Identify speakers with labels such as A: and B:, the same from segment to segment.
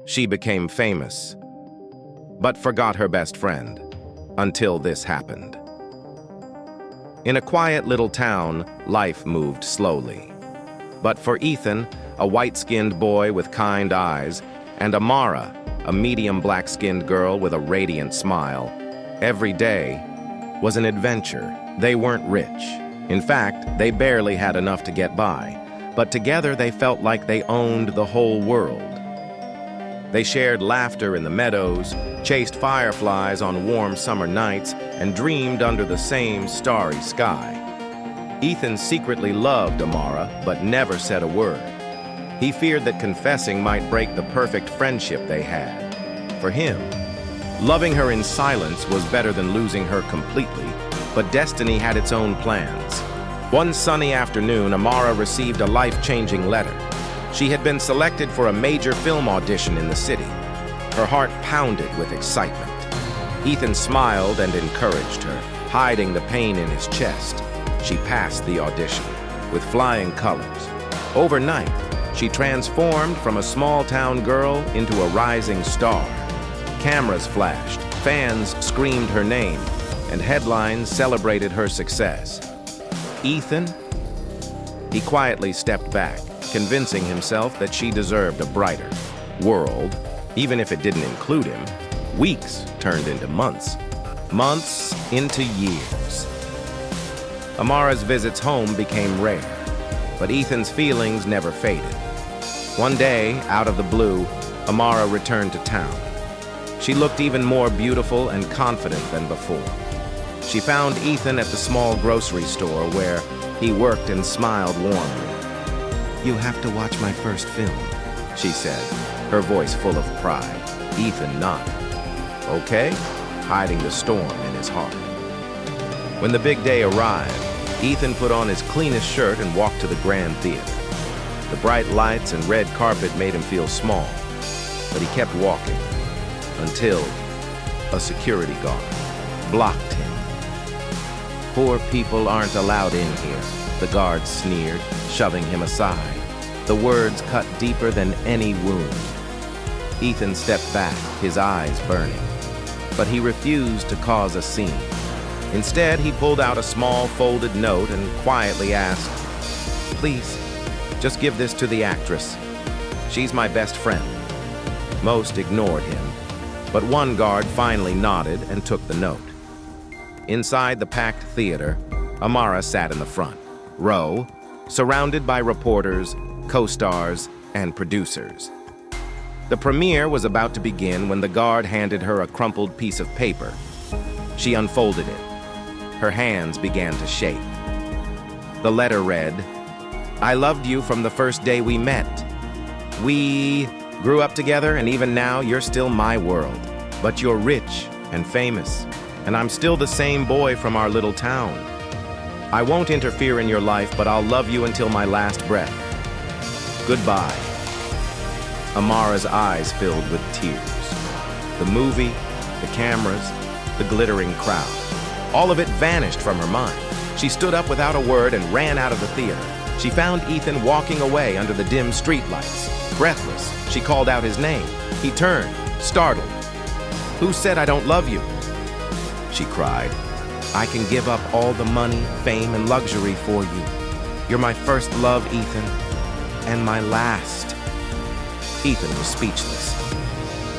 A: She became famous, but forgot her best friend until this happened. In a quiet little town, life moved slowly. But for Ethan, a white-skinned boy with kind eyes, and Amara, a medium black-skinned girl with a radiant smile, every day was an adventure. They weren't rich. In fact, they barely had enough to get by, but together they felt like they owned the whole world. They shared laughter in the meadows, chased fireflies on warm summer nights, and dreamed under the same starry sky. Ethan secretly loved Amara, but never said a word. He feared that confessing might break the perfect friendship they had. For him, loving her in silence was better than losing her completely, but destiny had its own plans. One sunny afternoon, Amara received a life-changing letter. She had been selected for a major film audition in the city. Her heart pounded with excitement. Ethan smiled and encouraged her, hiding the pain in his chest. She passed the audition with flying colors. Overnight, she transformed from a small-town girl into a rising star. Cameras flashed, fans screamed her name, and headlines celebrated her success. Ethan? He quietly stepped back, convincing himself that she deserved a brighter world, even if it didn't include him. Weeks turned into months, months into years. Amara's visits home became rare, but Ethan's feelings never faded. One day, out of the blue, Amara returned to town. She looked even more beautiful and confident than before. She found Ethan at the small grocery store where he worked and smiled warmly. "You have to watch my first film," she said, her voice full of pride. Ethan nodded. "Okay," hiding the storm in his heart. When the big day arrived, Ethan put on his cleanest shirt and walked to the Grand Theater. The bright lights and red carpet made him feel small, but he kept walking until a security guard blocked him. "Poor people aren't allowed in here," the guard sneered, shoving him aside. The words cut deeper than any wound. Ethan stepped back, his eyes burning. But he refused to cause a scene. Instead, he pulled out a small folded note and quietly asked, "Please, just give this to the actress. She's my best friend." Most ignored him, but one guard finally nodded and took the note. Inside the packed theater, Amara sat in the front row, surrounded by reporters, co-stars, and producers. The premiere was about to begin when the guard handed her a crumpled piece of paper. She unfolded it. Her hands began to shake. The letter read, "I loved you from the first day we met. We grew up together, and even now you're still my world. But you're rich and famous, and I'm still the same boy from our little town. I won't interfere in your life, but I'll love you until my last breath. Goodbye." Amara's eyes filled with tears. The movie, the cameras, the glittering crowd. All of it vanished from her mind. She stood up without a word and ran out of the theater. She found Ethan walking away under the dim streetlights. Breathless, she called out his name. He turned, startled. "Who said I don't love you?" she cried. "I can give up all the money, fame, and luxury for you. You're my first love, Ethan, and my last." Ethan was speechless.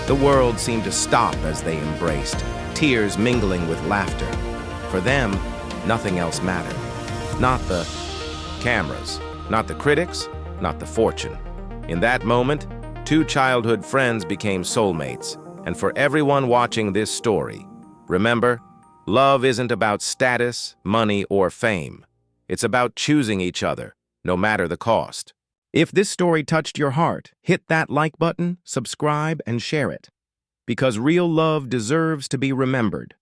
A: The world seemed to stop as they embraced, tears mingling with laughter. For them, nothing else mattered. Not the cameras, not the critics, not the fortune. In that moment, two childhood friends became soulmates. And for everyone watching this story, remember, love isn't about status, money, or fame. It's about choosing each other, no matter the cost. If this story touched your heart, hit that like button, subscribe, and share it. Because real love deserves to be remembered.